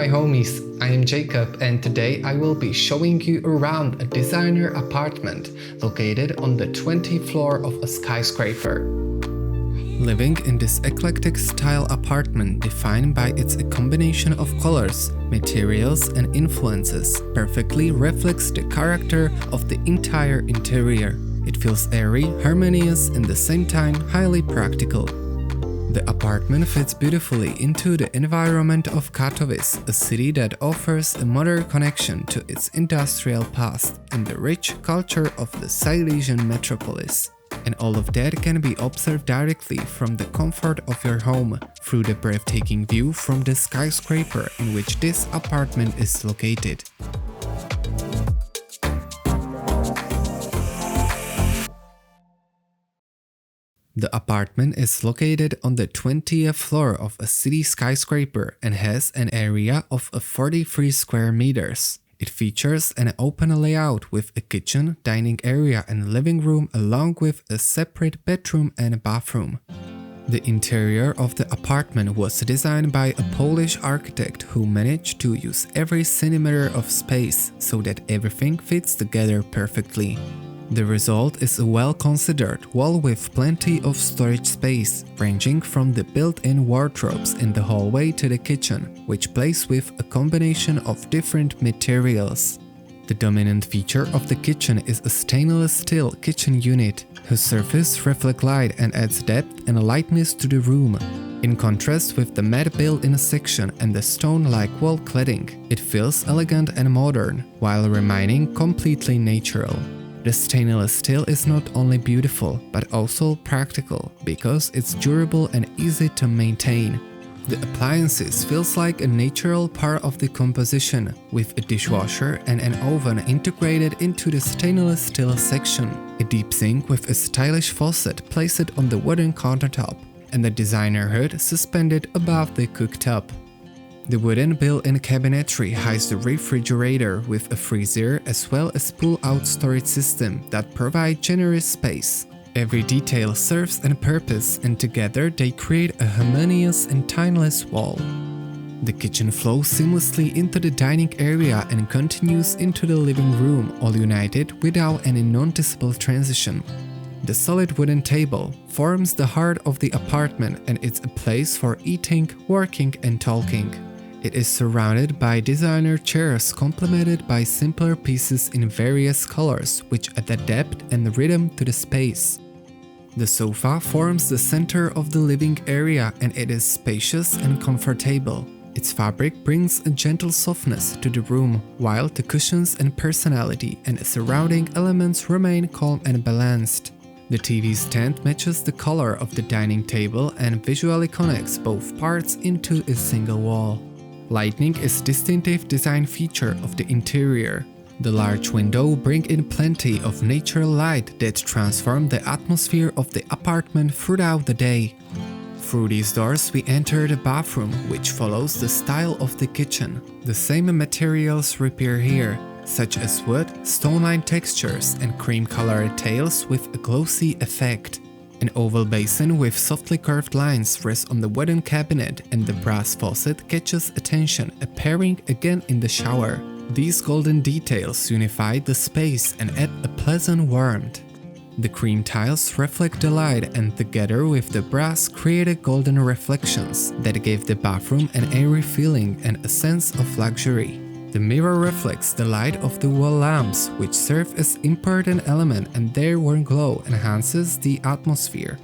my homies, I am Jacob and today I will be showing you around a designer apartment located on the 20th floor of a skyscraper. Living in this eclectic style apartment defined by its combination of colors, materials and influences perfectly reflects the character of the entire interior. It feels airy, harmonious and at the same time highly practical. The apartment fits beautifully into the environment of Katowice, a city that offers a modern connection to its industrial past and the rich culture of the Silesian metropolis. And all of that can be observed directly from the comfort of your home, through the breathtaking view from the skyscraper in which this apartment is located. The apartment is located on the 20th floor of a city skyscraper and has an area of 43 square meters. It features an open layout with a kitchen, dining area and living room along with a separate bedroom and bathroom. The interior of the apartment was designed by a Polish architect who managed to use every centimeter of space so that everything fits together perfectly. The result is a well-considered wall with plenty of storage space, ranging from the built-in wardrobes in the hallway to the kitchen, which plays with a combination of different materials. The dominant feature of the kitchen is a stainless steel kitchen unit, whose surface reflects light and adds depth and lightness to the room. In contrast with the matte built-in section and the stone-like wall cladding, it feels elegant and modern, while remaining completely natural. The stainless steel is not only beautiful, but also practical, because it's durable and easy to maintain. The appliances feels like a natural part of the composition, with a dishwasher and an oven integrated into the stainless steel section, a deep sink with a stylish faucet placed on the wooden countertop, and a designer hood suspended above the cooktop. The wooden built-in cabinetry hides the refrigerator with a freezer as well as pull-out storage system that provide generous space. Every detail serves a purpose and together they create a harmonious and timeless wall. The kitchen flows seamlessly into the dining area and continues into the living room, all united without any noticeable transition. The solid wooden table forms the heart of the apartment and it's a place for eating, working and talking. It is surrounded by designer chairs complemented by simpler pieces in various colors which add a depth and rhythm to the space. The sofa forms the center of the living area and it is spacious and comfortable. Its fabric brings a gentle softness to the room, while the cushions and personality and surrounding elements remain calm and balanced. The TV stand matches the color of the dining table and visually connects both parts into a single wall. Lighting is a distinctive design feature of the interior. The large window brings in plenty of natural light that transforms the atmosphere of the apartment throughout the day. Through these doors we enter the bathroom, which follows the style of the kitchen. The same materials appear here, such as wood, stone-lined textures and cream-colored tiles with a glossy effect. An oval basin with softly curved lines rests on the wooden cabinet and the brass faucet catches attention, appearing again in the shower. These golden details unify the space and add a pleasant warmth. The cream tiles reflect the light and together with the brass create golden reflections that give the bathroom an airy feeling and a sense of luxury. The mirror reflects the light of the wall lamps, which serve as important element and their warm glow enhances the atmosphere.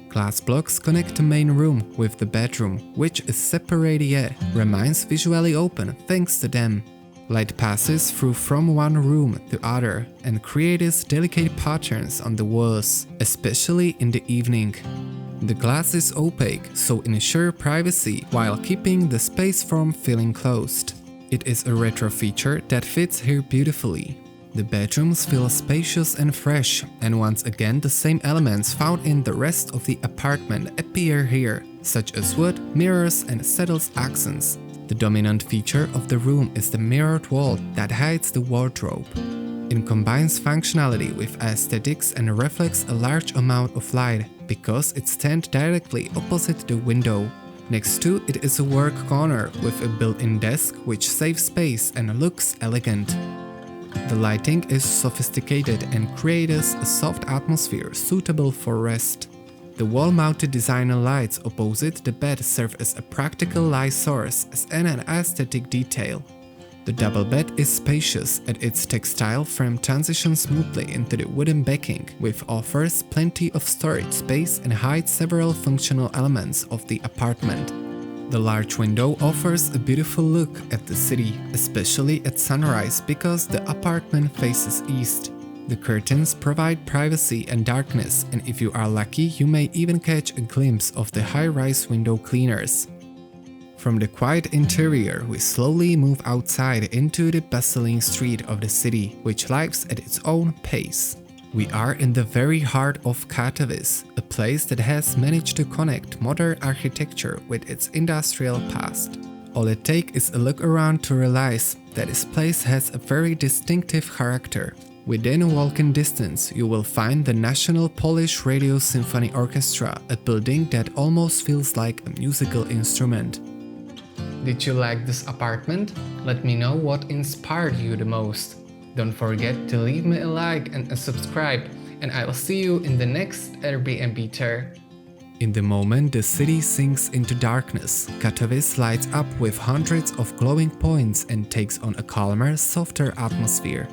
Glass blocks connect the main room with the bedroom, which is separated yet remains visually open thanks to them. Light passes through from one room to other and creates delicate patterns on the walls, especially in the evening. The glass is opaque, so ensure privacy while keeping the space from feeling closed. It is a retro feature that fits here beautifully. The bedrooms feel spacious and fresh, and once again the same elements found in the rest of the apartment appear here, such as wood, mirrors and settled accents. The dominant feature of the room is the mirrored wall that hides the wardrobe. It combines functionality with aesthetics and reflects a large amount of light because it stands directly opposite the window. Next to it is a work corner with a built-in desk which saves space and looks elegant. The lighting is sophisticated and creates a soft atmosphere suitable for rest. The wall-mounted designer lights opposite the bed serve as a practical light source and an aesthetic detail. The double bed is spacious and its textile frame transitions smoothly into the wooden backing, which offers plenty of storage space and hides several functional elements of the apartment. The large window offers a beautiful look at the city, especially at sunrise because the apartment faces east. The curtains provide privacy and darkness, and if you are lucky, you may even catch a glimpse of the high-rise window cleaners. From the quiet interior, we slowly move outside into the bustling street of the city, which lives at its own pace. We are in the very heart of Katowice, a place that has managed to connect modern architecture with its industrial past. All it takes is a look around to realize that this place has a very distinctive character. Within a walking distance, you will find the National Polish Radio Symphony Orchestra, a building that almost feels like a musical instrument. Did you like this apartment? Let me know what inspired you the most. Don't forget to leave me a like and a subscribe, and I will see you in the next Airbnb tour. In the moment the city sinks into darkness, Katowice lights up with hundreds of glowing points and takes on a calmer, softer atmosphere.